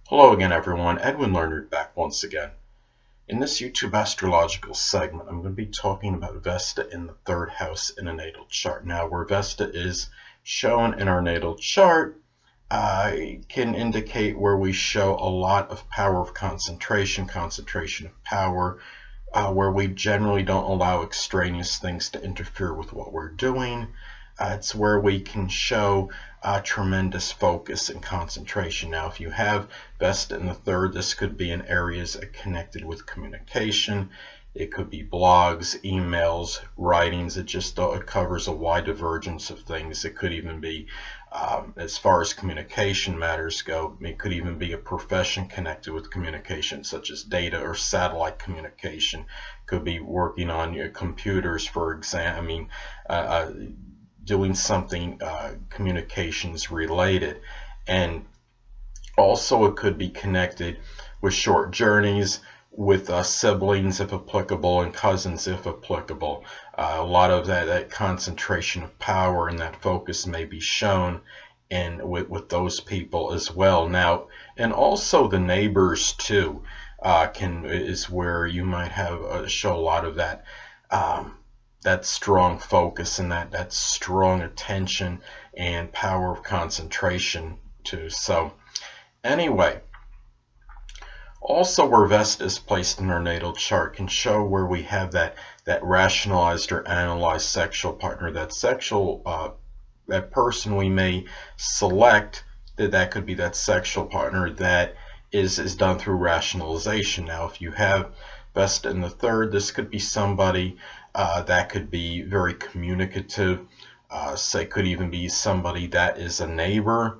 Hello again, everyone. Edwin Learnard back once again. In this YouTube astrological segment, I'm going to be talking about Vesta in the third house in a natal chart. Now, where Vesta is shown in our natal chart can indicate where we show a lot of power of concentration of power, where we generally don't allow extraneous things to interfere with what we're doing. It's where we can show tremendous focus and concentration. Now, if you have Vesta in the third, this could be in areas connected with communication. It could be blogs, emails, writings. It covers a wide divergence of things. It could even be, as far as communication matters go, it could even be a profession connected with communication, such as data or satellite communication. It could be working on your computers, for example. Doing something communications related. And also it could be connected with short journeys, with siblings if applicable, and cousins if applicable. A lot of that concentration of power and that focus may be shown with those people as well. Now, and also the neighbors too is where you might have show a lot of that that strong focus and that strong attention and power of concentration too. So anyway, also where Vesta is placed in our natal chart can show where we have that rationalized or analyzed sexual partner, that person we may select, that could be that sexual partner that is done through rationalization. Now, if you have Vesta in the third, this could be somebody that could be very communicative. Say, could even be somebody that is a neighbor.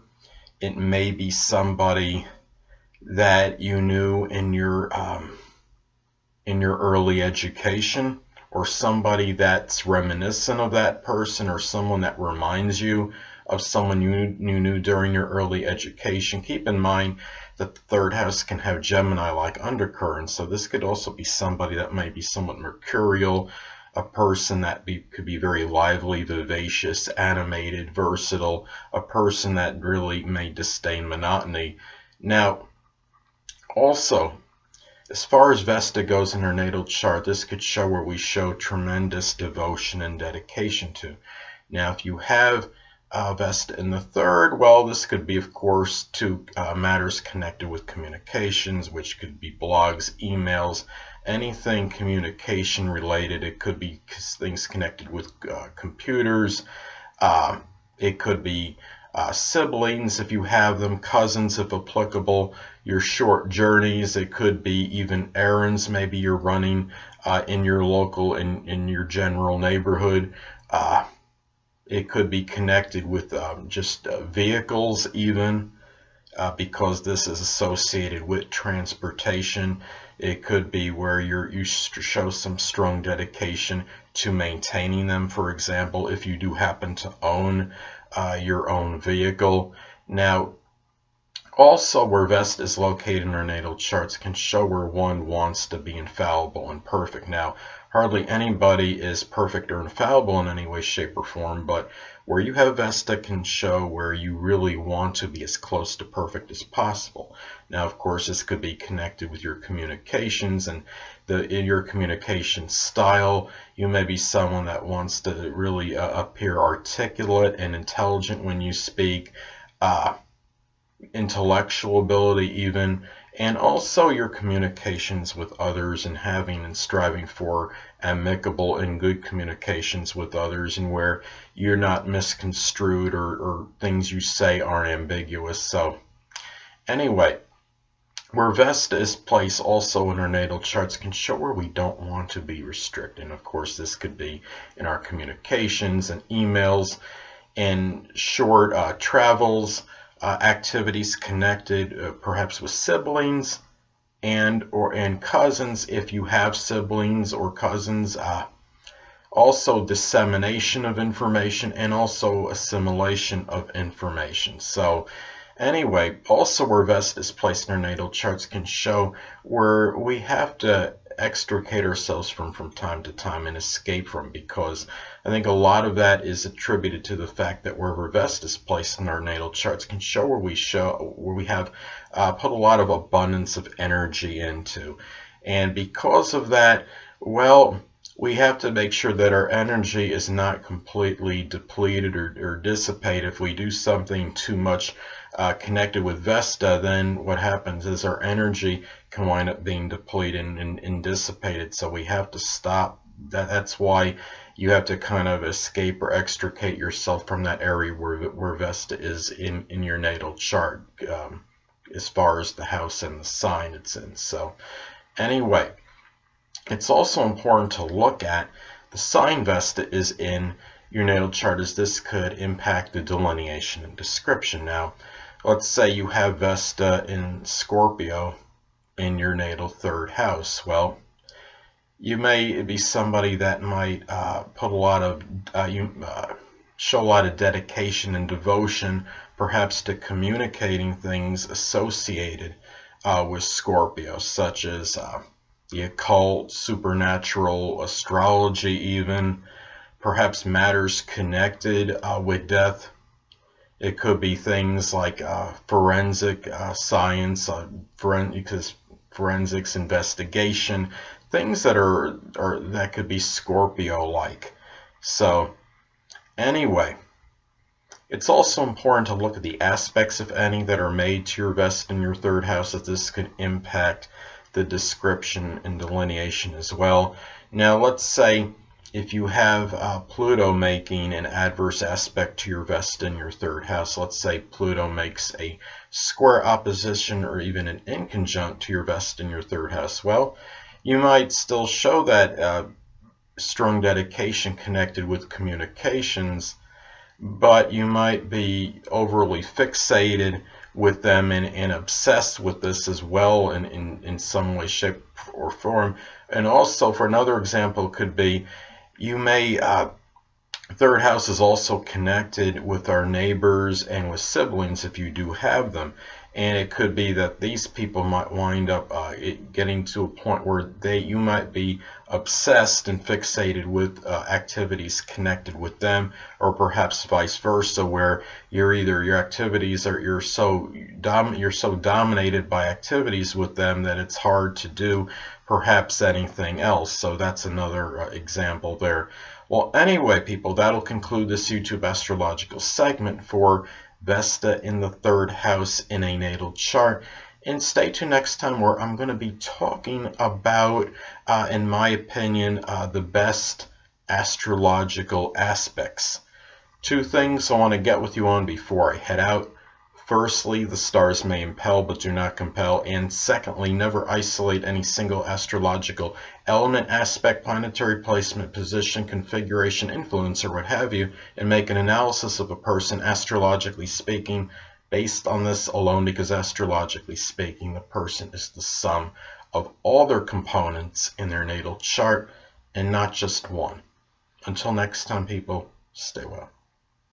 It may be somebody that you knew in your early education, or somebody that's reminiscent of that person, or someone that reminds you of someone you knew during your early education. Keep in mind that the third house can have Gemini-like undercurrents, so this could also be somebody that might be somewhat mercurial, a person that could be very lively, vivacious, animated, versatile, a person that really may disdain monotony. Now, also, as far as Vesta goes in her natal chart, this could show where we show tremendous devotion and dedication to. Now, if you have Vesta in the third, well, this could be, of course, to matters connected with communications, which could be blogs, emails, anything communication related. It could be things connected with computers. It could be siblings if you have them, cousins if applicable, your short journeys. It could be even errands maybe you're running in your local, in your general neighborhood. It could be connected with just vehicles even, because this is associated with transportation. It could be where you show some strong dedication to maintaining them, for example, if you do happen to own your own vehicle. Now, also where Vesta is located in our natal charts can show where one wants to be infallible and perfect. Now, hardly anybody is perfect or infallible in any way, shape, or form, but where you have Vesta can show where you really want to be as close to perfect as possible. Now, of course, this could be connected with your communications and in your communication style. You may be someone that wants to really appear articulate and intelligent when you speak, intellectual ability even, and also your communications with others, and having and striving for amicable and good communications with others, and where you're not misconstrued or things you say aren't ambiguous. So anyway, where Vesta is placed also in our natal charts can show where we don't want to be restricted. And of course, this could be in our communications and emails and short travels, activities connected perhaps with siblings and cousins if you have siblings or cousins. Also dissemination of information and also assimilation of information. So anyway, also where Vesta is placed in our natal charts can show where we have to extricate ourselves from time to time and escape from, because I think a lot of that is attributed to the fact that wherever Vesta is placed in our natal charts can show where we have put a lot of abundance of energy into. And because of that, well, we have to make sure that our energy is not completely depleted or dissipated. If we do something too much connected with Vesta, then what happens is our energy can wind up being depleted and dissipated. So we have to stop. That's why you have to kind of escape or extricate yourself from that area where Vesta is in your natal chart, as far as the house and the sign it's in. So anyway, it's also important to look at the sign Vesta is in your natal chart, as this could impact the delineation and description. Now, let's say you have Vesta in Scorpio in your natal third house. Well, you may be somebody that might put a lot of show a lot of dedication and devotion, perhaps to communicating things associated with Scorpio, such as the occult, supernatural, astrology, even perhaps matters connected with death. It could be things like forensic science, forensics investigation, things that that could be Scorpio-like. So anyway, it's also important to look at the aspects, if any, that are made to your Vesta in your third house, as this could impact the description and delineation as well. Now, let's say if you have Pluto making an adverse aspect to your Vesta in your third house, let's say Pluto makes a square opposition or even an inconjunct to your Vesta in your third house, well, you might still show that strong dedication connected with communications, but you might be overly fixated with them and obsessed with this as well in some way, shape, or form. And also, for another example, could be you may third house is also connected with our neighbors and with siblings if you do have them. And it could be that these people might wind up getting to a point where you might be obsessed and fixated with activities connected with them, or perhaps vice versa, where your activities are you're so dominated by activities with them that it's hard to do perhaps anything else. So that's another example there. Well, anyway, people, that'll conclude this YouTube astrological segment for Vesta in the third house in a natal chart. And stay tuned next time, where I'm going to be talking about, in my opinion, the best astrological aspects. Two things I want to get with you on before I head out. Firstly, the stars may impel but do not compel. And secondly, never isolate any single astrological element, aspect, planetary placement, position, configuration, influence, or what have you, and make an analysis of a person astrologically speaking based on this alone, because astrologically speaking, the person is the sum of all their components in their natal chart and not just one. Until next time, people, stay well.